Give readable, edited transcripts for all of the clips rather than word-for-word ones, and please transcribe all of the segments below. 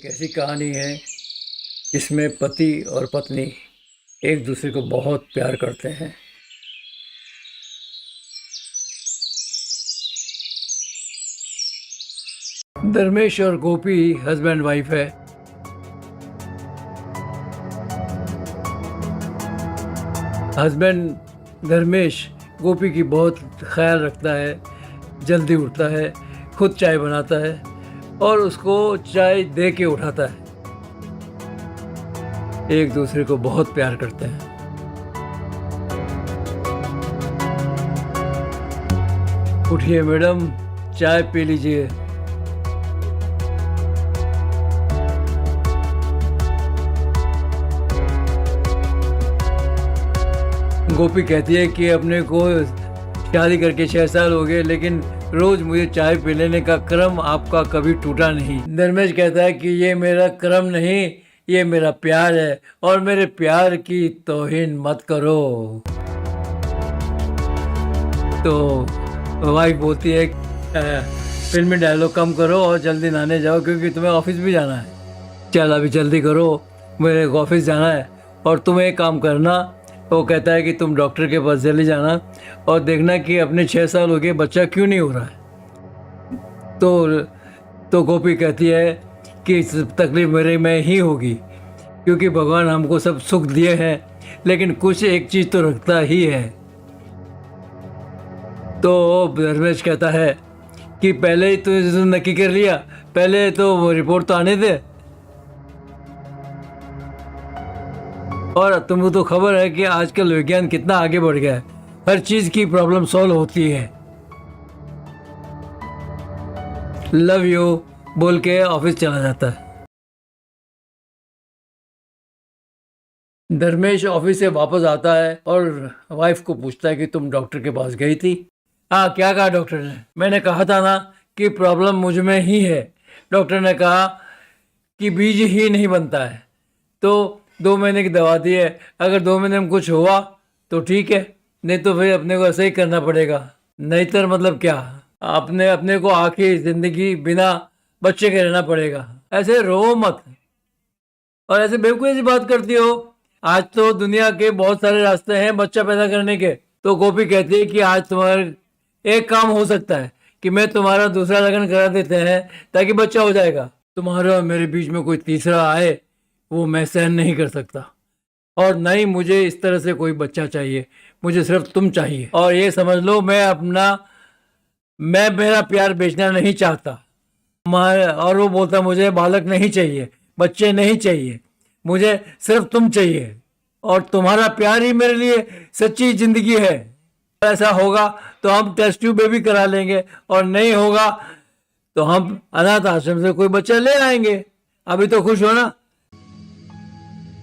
एक ऐसी कहानी है जिसमें पति और पत्नी एक दूसरे को बहुत प्यार करते हैं। धर्मेश और गोपी हस्बैंड वाइफ है। हस्बैंड धर्मेश गोपी की बहुत ख्याल रखता है, जल्दी उठता है, खुद चाय बनाता है और उसको चाय दे के उठाता है। एक दूसरे को बहुत प्यार करते हैं। उठिए मैडम, चाय पी लीजिए। गोपी कहती है कि अपने को शादी करके 6 साल हो गए, लेकिन रोज मुझे चाय पिलाने का क्रम आपका कभी टूटा नहीं। धर्मेश कहता है कि ये मेरा क्रम नहीं, ये मेरा प्यार है और मेरे प्यार की तौहीन मत करो। तो वाइफ बोलती है फिल्मी डायलॉग कम करो और जल्दी नहाने जाओ क्योंकि तुम्हें ऑफिस भी जाना है। चल अभी जल्दी करो, मेरे ऑफिस जाना है। और तुम एक काम करना, वो कहता है कि तुम डॉक्टर के पास जल्दी जाना और देखना कि अपने 6 साल हो गए बच्चा क्यों नहीं हो रहा है। तो गोपी कहती है कि इस तकलीफ मेरे में ही होगी क्योंकि भगवान हमको सब सुख दिए हैं, लेकिन कुछ एक चीज़ तो रखता ही है। तो धर्मेश कहता है कि पहले ही तो नक्की कर लिया, पहले तो वो रिपोर्ट तो आने दे। और तुमको तो खबर है कि आजकल विज्ञान कितना आगे बढ़ गया है, हर चीज की प्रॉब्लम सॉल्व होती है। लव यू बोल के ऑफिस चला जाता है। धर्मेश ऑफिस से वापस आता है और वाइफ को पूछता है कि तुम डॉक्टर के पास गई थी? हाँ, क्या कहा डॉक्टर ने? मैंने कहा था ना कि प्रॉब्लम मुझ में ही है। डॉक्टर ने कहा कि बीज ही नहीं बनता है, तो 2 महीने की दवा दी है। अगर 2 महीने में कुछ हुआ तो ठीक है, नहीं तो फिर अपने को ऐसे ही करना पड़ेगा। नहीं मतलब क्या, अपने को आखिरी जिंदगी बिना बच्चे के रहना पड़ेगा। ऐसे रो मत और ऐसे बेवकूफ़ी सी बात करती हो। आज तो दुनिया के बहुत सारे रास्ते हैं बच्चा पैदा करने के। तो गोपी कहती है कि आज तुम्हारा एक काम हो सकता है कि मैं तुम्हारा दूसरा लगन करा देते हैं ताकि बच्चा हो जाएगा। तुम्हारा और मेरे बीच में कोई तीसरा आए वो मैं सहन नहीं कर सकता, और नहीं मुझे इस तरह से कोई बच्चा चाहिए, मुझे सिर्फ तुम चाहिए। और ये समझ लो मैं मेरा प्यार बेचना नहीं चाहता। और वो बोलता मुझे बालक नहीं चाहिए, बच्चे नहीं चाहिए, मुझे सिर्फ तुम चाहिए और तुम्हारा प्यार ही मेरे लिए सच्ची जिंदगी है। ऐसा होगा तो हम टेस्ट ट्यूब बेबी करा लेंगे और नहीं होगा तो हम अनाथ आश्रम से कोई बच्चा ले आएंगे। अभी तो खुश हो ना।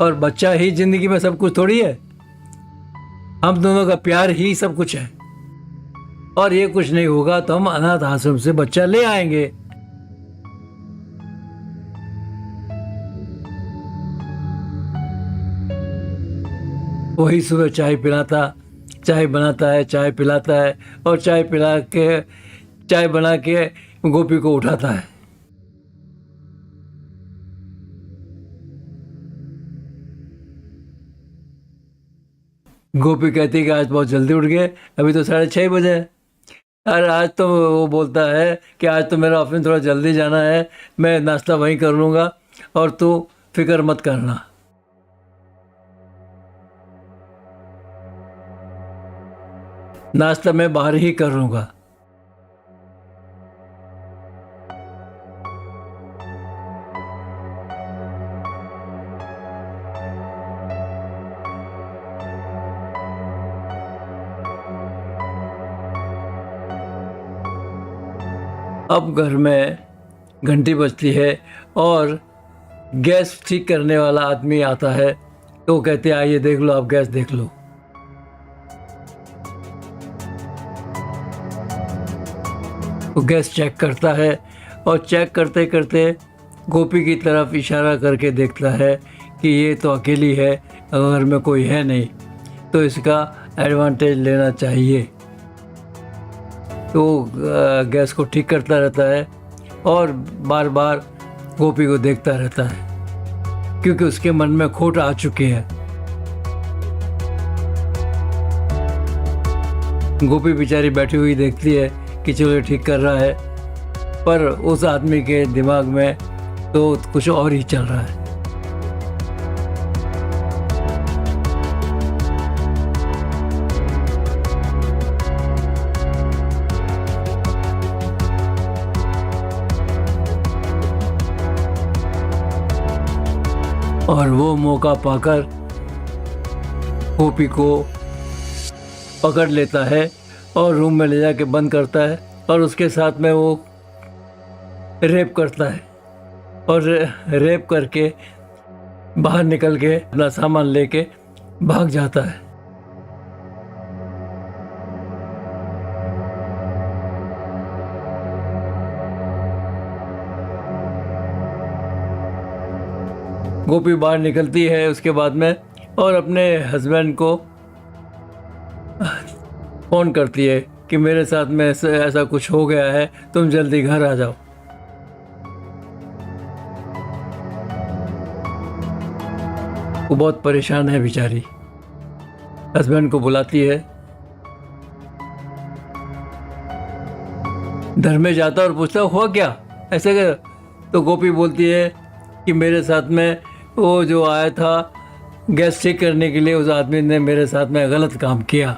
और बच्चा ही जिंदगी में सब कुछ थोड़ी है, हम दोनों का प्यार ही सब कुछ है। और ये कुछ नहीं होगा तो हम अनाथ आश्रम से बच्चा ले आएंगे। वही सुबह चाय बनाता है, चाय पिलाता है और चाय बना के गोपी को उठाता है। गोपी कहती है कि आज बहुत जल्दी उठ गए, अभी तो 6:30 बजे है। अरे आज तो वो बोलता है कि आज तो मेरा ऑफिस थोड़ा जल्दी जाना है, मैं नाश्ता वहीं कर लूँगा और तू फिक्र मत करना। नाश्ता मैं बाहर ही कर लूँगा। अब घर में घंटी बजती है और गैस ठीक करने वाला आदमी आता है। तो वो कहते हैं आइए देख लो, आप गैस देख लो। वो गैस चेक करता है और चेक करते करते गोपी की तरफ इशारा करके देखता है कि ये तो अकेली है, घर में कोई है नहीं, तो इसका एडवांटेज लेना चाहिए। तो गैस को ठीक करता रहता है और बार बार गोपी को देखता रहता है, क्योंकि उसके मन में खोट आ चुकी है। गोपी बेचारी बैठी हुई देखती है कि चलो ठीक कर रहा है, पर उस आदमी के दिमाग में तो कुछ और ही चल रहा है। और वो मौका पाकर गोपी को पकड़ लेता है और रूम में ले जाके बंद करता है और उसके साथ में वो रेप करता है और रेप करके बाहर निकल के अपना सामान लेके भाग जाता है। गोपी बाहर निकलती है उसके बाद में और अपने हस्बैंड को फ़ोन करती है कि मेरे साथ में ऐसा कुछ हो गया है, तुम जल्दी घर आ जाओ। वो बहुत परेशान है बेचारी, हस्बैंड को बुलाती है। धर्मेश जाता और पूछता हुआ क्या ऐसे कर, तो गोपी बोलती है कि मेरे साथ में वो जो आया था गैस चेक करने के लिए, उस आदमी ने मेरे साथ में गलत काम किया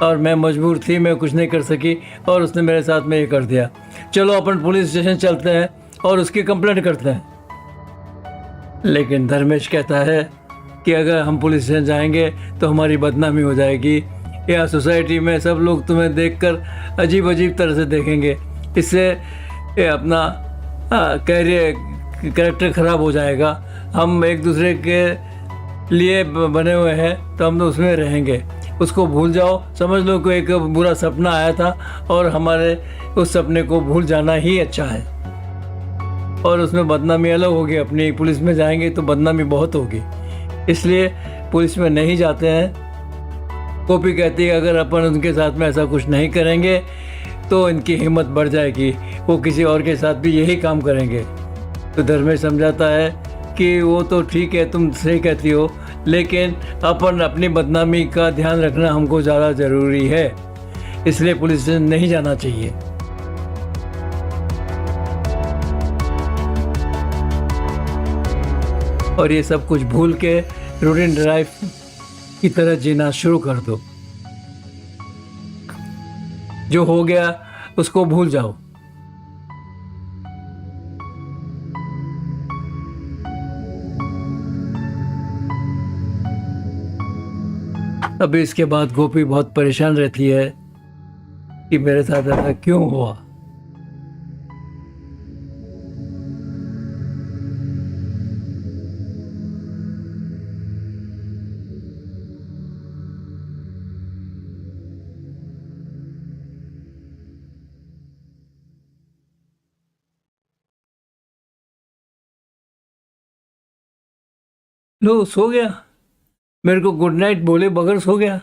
और मैं मजबूर थी, मैं कुछ नहीं कर सकी और उसने मेरे साथ में ये कर दिया। चलो अपन पुलिस स्टेशन चलते हैं और उसकी कंप्लेंट करते हैं। लेकिन धर्मेश कहता है कि अगर हम पुलिस स्टेशन जाएंगे तो हमारी बदनामी हो जाएगी, या सोसाइटी में सब लोग तुम्हें देखकर अजीब अजीब तरह से देखेंगे, इससे अपना कैरेक्टर ख़राब हो जाएगा। हम एक दूसरे के लिए बने हुए हैं तो हम तो उसमें रहेंगे, उसको भूल जाओ, समझ लो कि एक बुरा सपना आया था और हमारे उस सपने को भूल जाना ही अच्छा है। और उसमें बदनामी अलग होगी, अपनी पुलिस में जाएंगे तो बदनामी बहुत होगी, इसलिए पुलिस में नहीं जाते हैं। गोपी कहती है अगर अपन उनके साथ में ऐसा कुछ नहीं करेंगे तो इनकी हिम्मत बढ़ जाएगी, वो किसी और के साथ भी यही काम करेंगे। तो धर्मेश समझाता है कि वो तो ठीक है, तुम सही कहती हो, लेकिन अपन अपनी बदनामी का ध्यान रखना हमको ज़्यादा ज़रूरी है, इसलिए पुलिस स्टेशन नहीं जाना चाहिए। और ये सब कुछ भूल के रूटीन लाइफ की तरह जीना शुरू कर दो। जो हो गया उसको भूल जाओ। अभी इसके बाद गोपी बहुत परेशान रहती है कि मेरे साथ ऐसा क्यों हुआ। लो सो गया, मेरे को गुड नाइट बोले बगैर सो गया।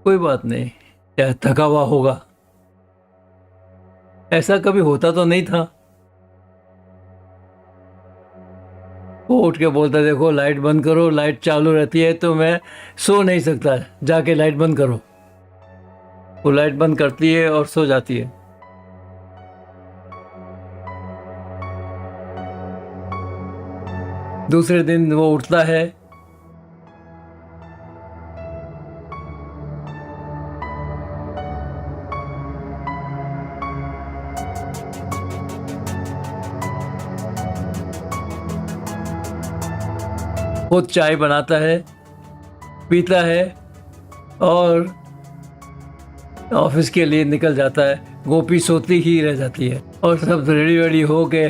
कोई बात नहीं, क्या थका हुआ होगा, ऐसा कभी होता तो नहीं था। वो उठ के बोलता देखो लाइट बंद करो, लाइट चालू रहती है तो मैं सो नहीं सकता, जाके लाइट बंद करो। वो लाइट बंद करती है और सो जाती है। दूसरे दिन वो उठता है, खुद चाय बनाता है, पीता है और ऑफिस के लिए निकल जाता है। गोपी सोती ही रह जाती है और सब रेडी वेडी हो के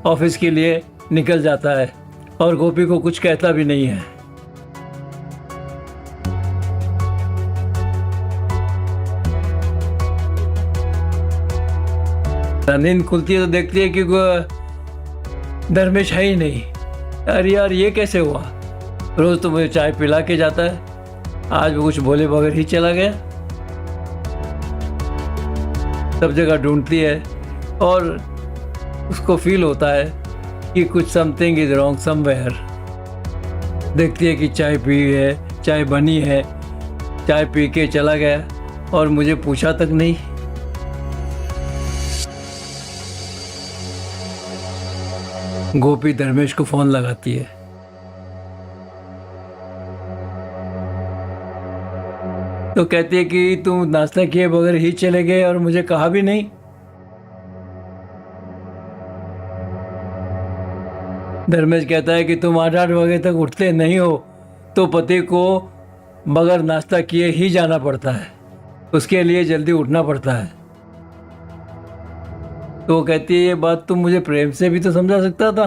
ऑफिस के लिए निकल जाता है और गोपी को कुछ कहता भी नहीं है। नींद खुलती है तो देखती है कि धर्मेश है ही नहीं। अरे यार ये कैसे हुआ, रोज तो मुझे चाय पिला के जाता है, आज भी कुछ बोले बगैर ही चला गया। सब जगह ढूंढती है और उसको फील होता है कि कुछ समथिंग इज रॉन्ग समवेयर। देखती है कि चाय पी है, चाय बनी है, चाय पी के चला गया और मुझे पूछा तक नहीं। गोपी धर्मेश को फोन लगाती है। तो कहती है कि तुम नाश्ता किए बगैर ही चले गए और मुझे कहा भी नहीं। धर्मेश कहता है कि तुम 8-8 बजे तक उठते नहीं हो तो पति को बगैर नाश्ता किए ही जाना पड़ता है, उसके लिए जल्दी उठना पड़ता है। तो वो कहती है ये बात तुम मुझे प्रेम से भी तो समझा सकता था।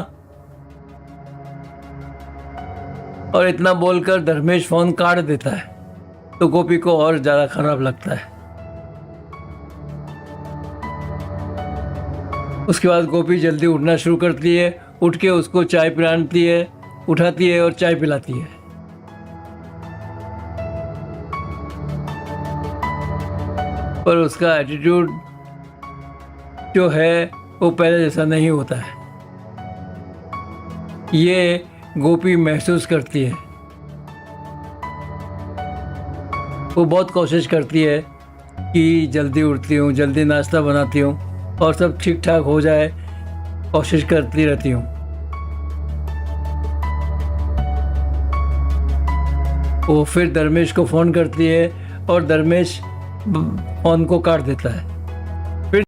और इतना बोलकर धर्मेश फोन काट देता है। तो गोपी को और ज्यादा खराब लगता है। उसके बाद गोपी जल्दी उठना शुरू करती है, उठ के उसको चाय पिलाती है, उठाती है और चाय पिलाती है। पर उसका एटीट्यूड जो है वो पहले जैसा नहीं होता है। ये गोपी महसूस करती है। वो बहुत कोशिश करती है कि जल्दी उठती हूँ, जल्दी नाश्ता बनाती हूँ और सब ठीक ठाक हो जाए, कोशिश करती रहती हूँ। वो फिर धर्मेश को फ़ोन करती है और धर्मेश फ़ोन को काट देता है। फिर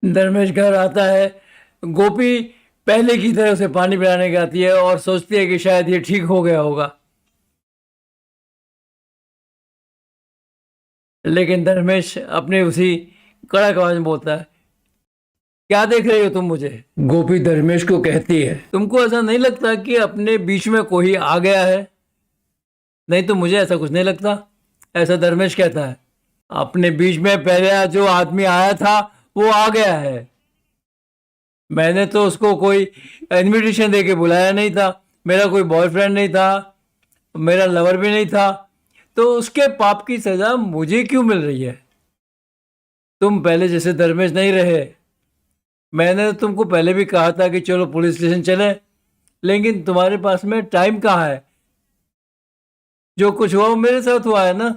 धर्मेश घर आता है। गोपी पहले की तरह उसे पानी पिलाने की आती है और सोचती है कि शायद ये ठीक हो गया होगा। लेकिन धर्मेश अपने उसी कड़क आवाज में बोलता है, क्या देख रही हो तुम मुझे? गोपी धर्मेश को कहती है, तुमको ऐसा नहीं लगता कि अपने बीच में कोई आ गया है? नहीं तो मुझे ऐसा कुछ नहीं लगता, ऐसा धर्मेश कहता है। अपने बीच में पहले जो आदमी आया था वो आ गया है। मैंने तो उसको कोई इनविटेशन दे के बुलाया नहीं था, मेरा कोई बॉयफ्रेंड नहीं था, मेरा लवर भी नहीं था, तो उसके पाप की सजा मुझे क्यों मिल रही है? तुम पहले जैसे धर्मेश नहीं रहे। मैंने तो तुमको पहले भी कहा था कि चलो पुलिस स्टेशन चले, लेकिन तुम्हारे पास में टाइम कहाँ है? जो कुछ हुआ वो मेरे साथ हुआ है ना,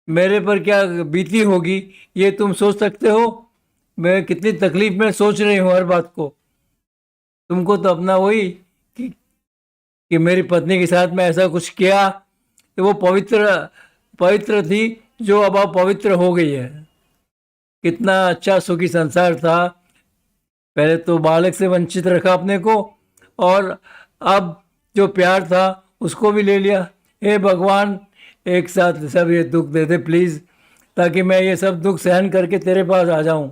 मेरे पर क्या बीती होगी ये तुम सोच सकते हो? मैं कितनी तकलीफ में सोच रही हूँ हर बात को। तुमको तो अपना वही कि मेरी पत्नी के साथ में ऐसा कुछ किया तो वो पवित्र थी जो अब अपवित्र हो गई है। कितना अच्छा सुखी संसार था, पहले तो बालक से वंचित रखा अपने को और अब जो प्यार था उसको भी ले लिया। हे भगवान, एक साथ सब ये दुख दे दे प्लीज़, ताकि मैं ये सब दुख सहन करके तेरे पास आ जाऊं।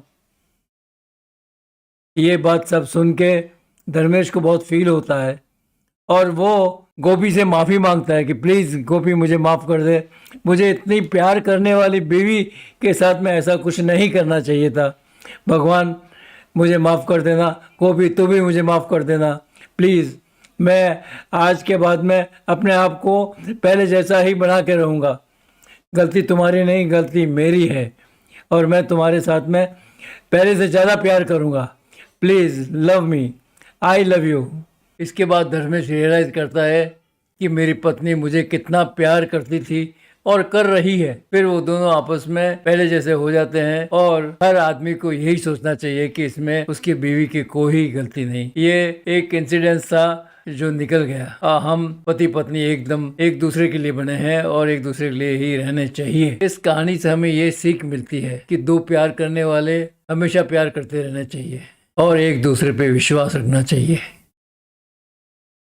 ये बात सब सुन के धर्मेश को बहुत फील होता है और वो गोपी से माफ़ी मांगता है कि प्लीज़ गोपी मुझे माफ़ कर दे, मुझे इतनी प्यार करने वाली बीवी के साथ में ऐसा कुछ नहीं करना चाहिए था। भगवान मुझे माफ़ कर देना, गोपी तू भी मुझे माफ़ कर देना प्लीज़। मैं आज के बाद में अपने आप को पहले जैसा ही बना के रहूँगा। गलती तुम्हारी नहीं, गलती मेरी है और मैं तुम्हारे साथ में पहले से ज़्यादा प्यार करूँगा। Please love me, I love you. इसके बाद धर्मेश रियलाइज़ करता है कि मेरी पत्नी मुझे कितना प्यार करती थी और कर रही है। फिर वो दोनों आपस में पहले जैसे हो जाते हैं और हर आदमी को यही सोचना चाहिए कि इसमें उसकी बीवी की कोई गलती नहीं। ये एक इंसिडेंस था जो निकल गया। हम पति पत्नी एकदम एक दूसरे के लिए बने हैं और एक दूसरे के लिए ही रहने चाहिए। इस कहानी से हमें ये सीख मिलती है कि दो प्यार करने वाले हमेशा प्यार करते रहना चाहिए और एक दूसरे पे विश्वास रखना चाहिए।